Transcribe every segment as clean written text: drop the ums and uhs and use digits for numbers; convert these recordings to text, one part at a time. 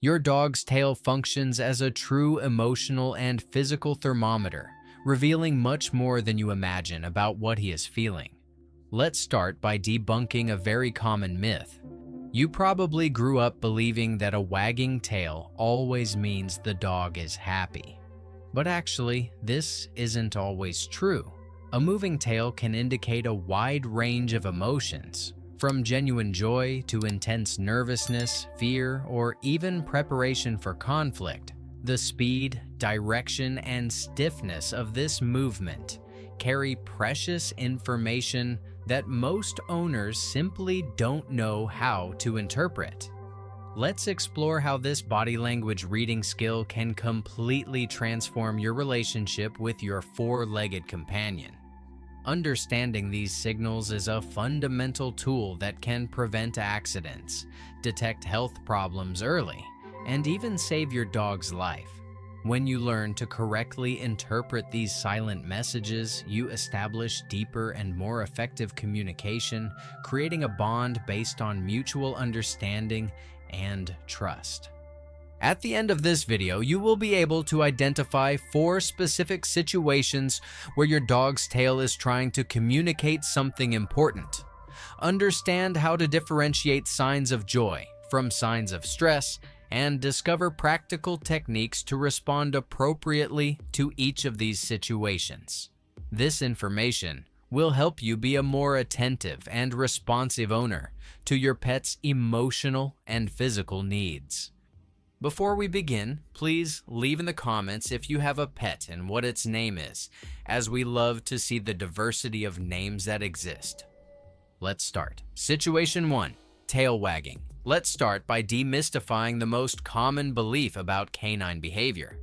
Your dog's tail functions as a true emotional and physical thermometer, revealing much more than you imagine about what he is feeling. Let's start by debunking a very common myth. You probably grew up believing that a wagging tail always means the dog is happy. But actually, this isn't always true. A moving tail can indicate a wide range of emotions, from genuine joy to intense nervousness, fear, or even preparation for conflict. The speed, direction, and stiffness of this movement carry precious information that most owners simply don't know how to interpret. Let's explore how this body language reading skill can completely transform your relationship with your four-legged companion. Understanding these signals is a fundamental tool that can prevent accidents, detect health problems early, and even save your dog's life. When you learn to correctly interpret these silent messages, you establish deeper and more effective communication, creating a bond based on mutual understanding and trust. At the end of this video, you will be able to identify 4 specific situations where your dog's tail is trying to communicate something important. Understand how to differentiate signs of joy from signs of stress, and discover practical techniques to respond appropriately to each of these situations. This information will help you be a more attentive and responsive owner to your pet's emotional and physical needs. Before we begin, please leave in the comments if you have a pet and what its name is, as we love to see the diversity of names that exist. Let's start. Situation 1. Tail wagging. Let's start by demystifying the most common belief about canine behavior.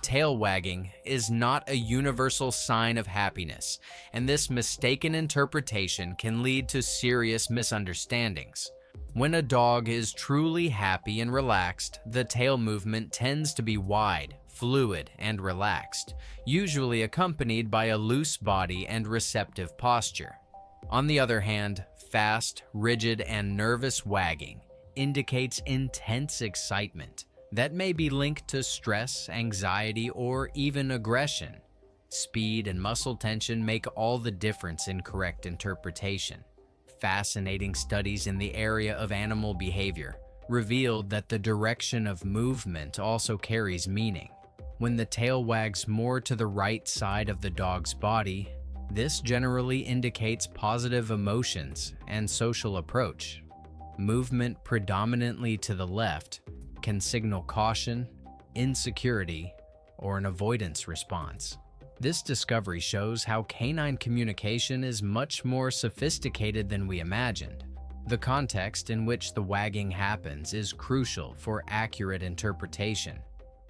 Tail wagging is not a universal sign of happiness, and this mistaken interpretation can lead to serious misunderstandings. When a dog is truly happy and relaxed, the tail movement tends to be wide, fluid, and relaxed, usually accompanied by a loose body and receptive posture. On the other hand, fast, rigid, and nervous wagging indicates intense excitement that may be linked to stress, anxiety, or even aggression. Speed and muscle tension make all the difference in correct interpretation. Fascinating studies in the area of animal behavior revealed that the direction of movement also carries meaning. When the tail wags more to the right side of the dog's body, this generally indicates positive emotions and social approach. Movement predominantly to the left can signal caution, insecurity, or an avoidance response. This discovery shows how canine communication is much more sophisticated than we imagined. The context in which the wagging happens is crucial for accurate interpretation.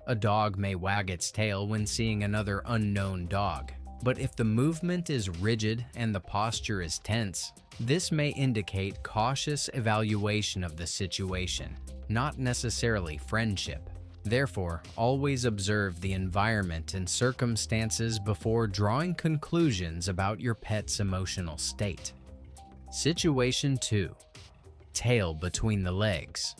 A dog may wag its tail when seeing another unknown dog, but if the movement is rigid and the posture is tense, this may indicate cautious evaluation of the situation, not necessarily friendship. Therefore, always observe the environment and circumstances before drawing conclusions about your pet's emotional state. Situation 2. Tail between the legs.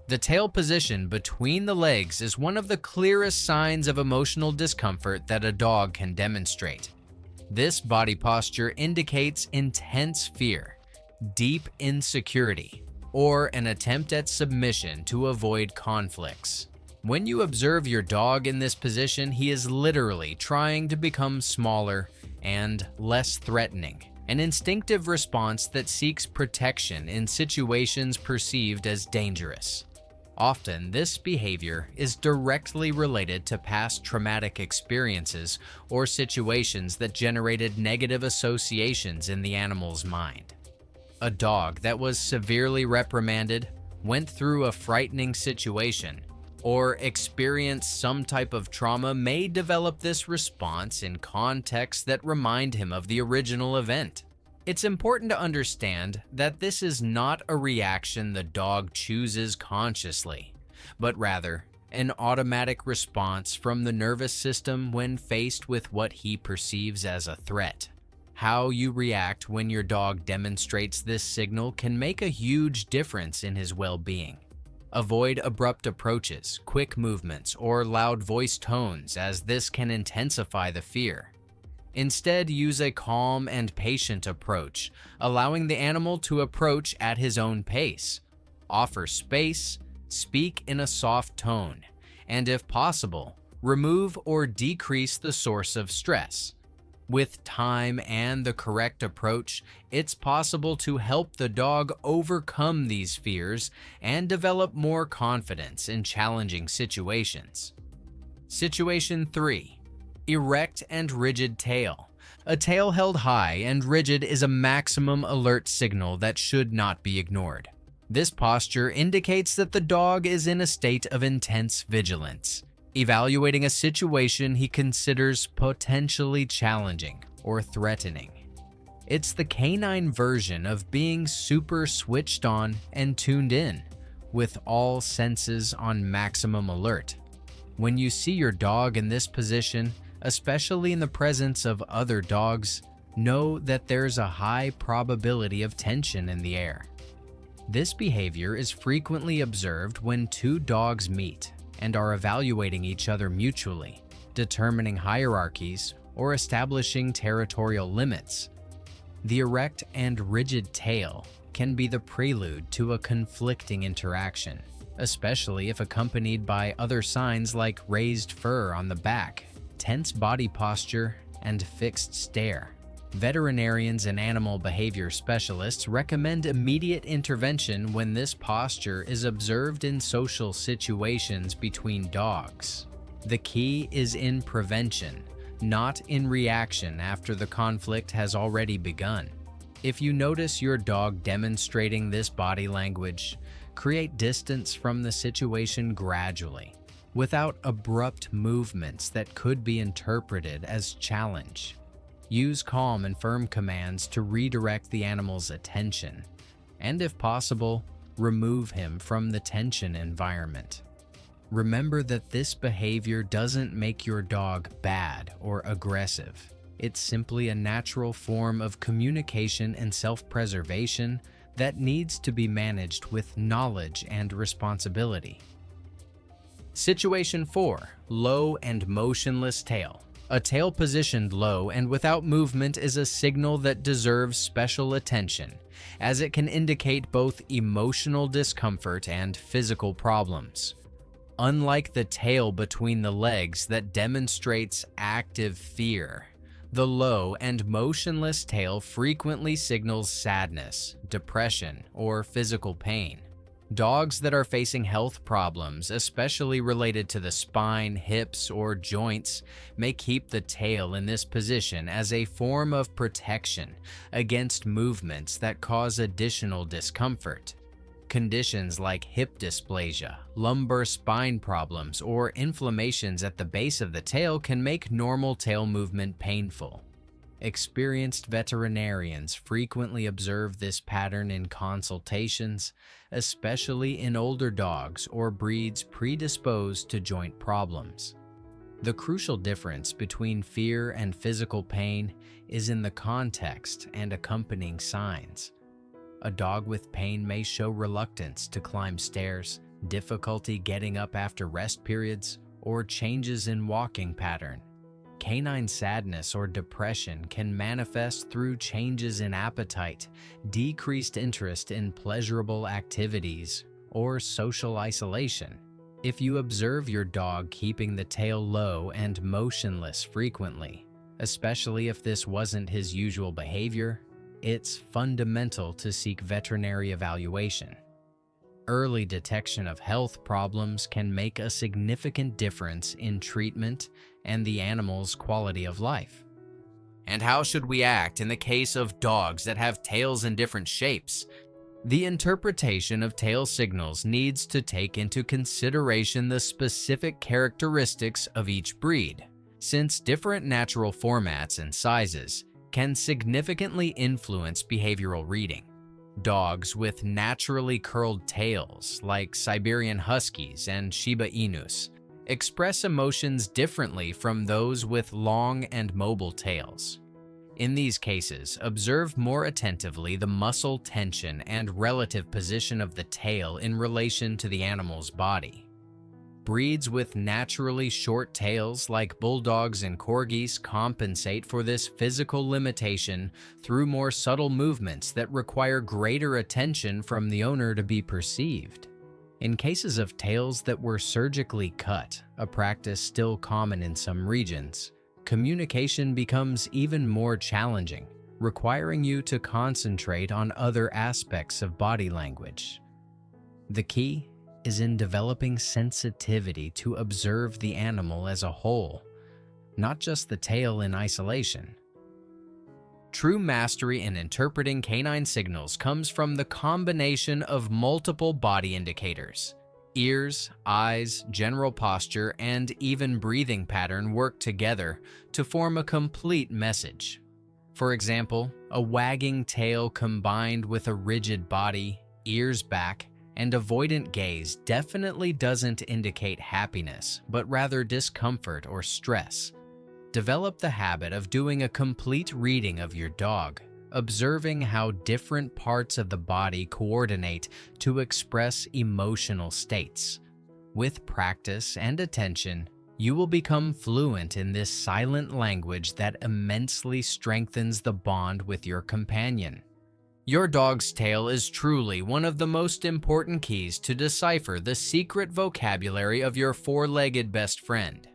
The tail position between the legs is one of the clearest signs of emotional discomfort that a dog can demonstrate. This body posture indicates intense fear, deep insecurity, or an attempt at submission to avoid conflicts. When you observe your dog in this position, he is literally trying to become smaller and less threatening, an instinctive response that seeks protection in situations perceived as dangerous. Often, this behavior is directly related to past traumatic experiences or situations that generated negative associations in the animal's mind. A dog that was severely reprimanded, went through a frightening situation, or experienced some type of trauma may develop this response in contexts that remind him of the original event. It's important to understand that this is not a reaction the dog chooses consciously, but rather an automatic response from the nervous system when faced with what he perceives as a threat. How you react when your dog demonstrates this signal can make a huge difference in his well-being. Avoid abrupt approaches, quick movements, or loud voice tones, as this can intensify the fear. Instead, use a calm and patient approach, allowing the animal to approach at his own pace. Offer space, speak in a soft tone, and if possible, remove or decrease the source of stress. With time and the correct approach, it's possible to help the dog overcome these fears and develop more confidence in challenging situations. Situation 3. Erect and rigid tail. A tail held high and rigid is a maximum alert signal that should not be ignored. This posture indicates that the dog is in a state of intense vigilance, evaluating a situation he considers potentially challenging or threatening. It's the canine version of being super switched on and tuned in, with all senses on maximum alert. When you see your dog in this position, especially in the presence of other dogs, know that there's a high probability of tension in the air. This behavior is frequently observed when two dogs meet and are evaluating each other mutually, determining hierarchies, or establishing territorial limits. The erect and rigid tail can be the prelude to a conflicting interaction, especially if accompanied by other signs like raised fur on the back, tense body posture, and fixed stare. Veterinarians and animal behavior specialists recommend immediate intervention when this posture is observed in social situations between dogs. The key is in prevention, not in reaction after the conflict has already begun. If you notice your dog demonstrating this body language, create distance from the situation gradually, without abrupt movements that could be interpreted as challenge. Use calm and firm commands to redirect the animal's attention, and if possible, remove him from the tension environment. Remember that this behavior doesn't make your dog bad or aggressive. It's simply a natural form of communication and self-preservation that needs to be managed with knowledge and responsibility. Situation 4. Low and motionless tail. A tail positioned low and without movement is a signal that deserves special attention, as it can indicate both emotional discomfort and physical problems. Unlike the tail between the legs that demonstrates active fear, the low and motionless tail frequently signals sadness, depression, or physical pain. Dogs that are facing health problems, especially related to the spine, hips, or joints, may keep the tail in this position as a form of protection against movements that cause additional discomfort. Conditions like hip dysplasia, lumbar spine problems, or inflammations at the base of the tail can make normal tail movement painful. Experienced veterinarians frequently observe this pattern in consultations, especially in older dogs or breeds predisposed to joint problems. The crucial difference between fear and physical pain is in the context and accompanying signs. A dog with pain may show reluctance to climb stairs, difficulty getting up after rest periods, or changes in walking pattern. Canine sadness or depression can manifest through changes in appetite, decreased interest in pleasurable activities, or social isolation. If you observe your dog keeping the tail low and motionless frequently, especially if this wasn't his usual behavior, it's fundamental to seek veterinary evaluation. Early detection of health problems can make a significant difference in treatment and the animal's quality of life. And how should we act in the case of dogs that have tails in different shapes? The interpretation of tail signals needs to take into consideration the specific characteristics of each breed, since different natural formats and sizes can significantly influence behavioral reading. Dogs with naturally curled tails, like Siberian Huskies and Shiba Inus, express emotions differently from those with long and mobile tails. In these cases, observe more attentively the muscle tension and relative position of the tail in relation to the animal's body. Breeds with naturally short tails like bulldogs and corgis compensate for this physical limitation through more subtle movements that require greater attention from the owner to be perceived. In cases of tails that were surgically cut, a practice still common in some regions, communication becomes even more challenging, requiring you to concentrate on other aspects of body language. The key is in developing sensitivity to observe the animal as a whole, not just the tail in isolation. True mastery in interpreting canine signals comes from the combination of multiple body indicators. Ears, eyes, general posture, and even breathing pattern work together to form a complete message. For example, a wagging tail combined with a rigid body, ears back, and avoidant gaze definitely doesn't indicate happiness, but rather discomfort or stress. Develop the habit of doing a complete reading of your dog, observing how different parts of the body coordinate to express emotional states. With practice and attention, you will become fluent in this silent language that immensely strengthens the bond with your companion. Your dog's tail is truly one of the most important keys to decipher the secret vocabulary of your four-legged best friend.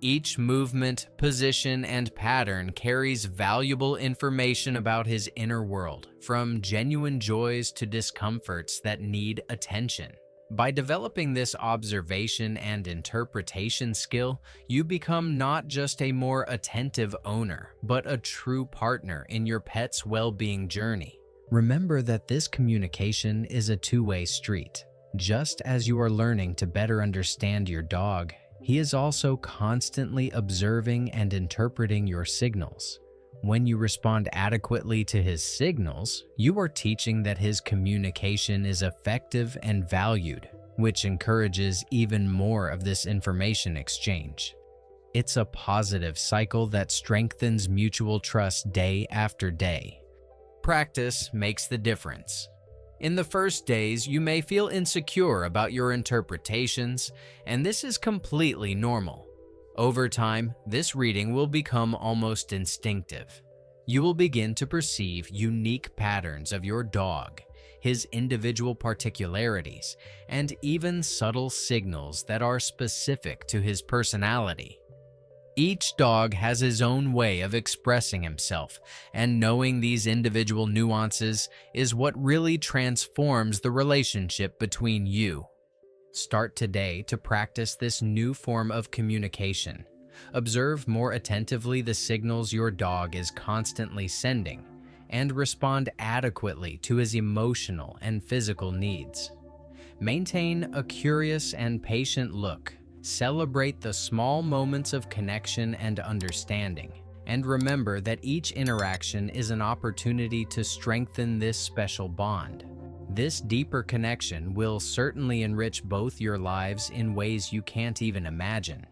Each movement, position, and pattern carries valuable information about his inner world, from genuine joys to discomforts that need attention. By developing this observation and interpretation skill, you become not just a more attentive owner, but a true partner in your pet's well-being journey. Remember that this communication is a two-way street. Just as you are learning to better understand your dog, he is also constantly observing and interpreting your signals. When you respond adequately to his signals, you are teaching that his communication is effective and valued, which encourages even more of this information exchange. It's a positive cycle that strengthens mutual trust day after day. Practice makes the difference. In the first days, you may feel insecure about your interpretations, and this is completely normal. Over time, this reading will become almost instinctive. You will begin to perceive unique patterns of your dog, his individual particularities, and even subtle signals that are specific to his personality. Each dog has his own way of expressing himself, and knowing these individual nuances is what really transforms the relationship between you. Start today to practice this new form of communication. Observe more attentively the signals your dog is constantly sending, and respond adequately to his emotional and physical needs. Maintain a curious and patient look. Celebrate the small moments of connection and understanding, and remember that each interaction is an opportunity to strengthen this special bond. This deeper connection will certainly enrich both your lives in ways you can't even imagine.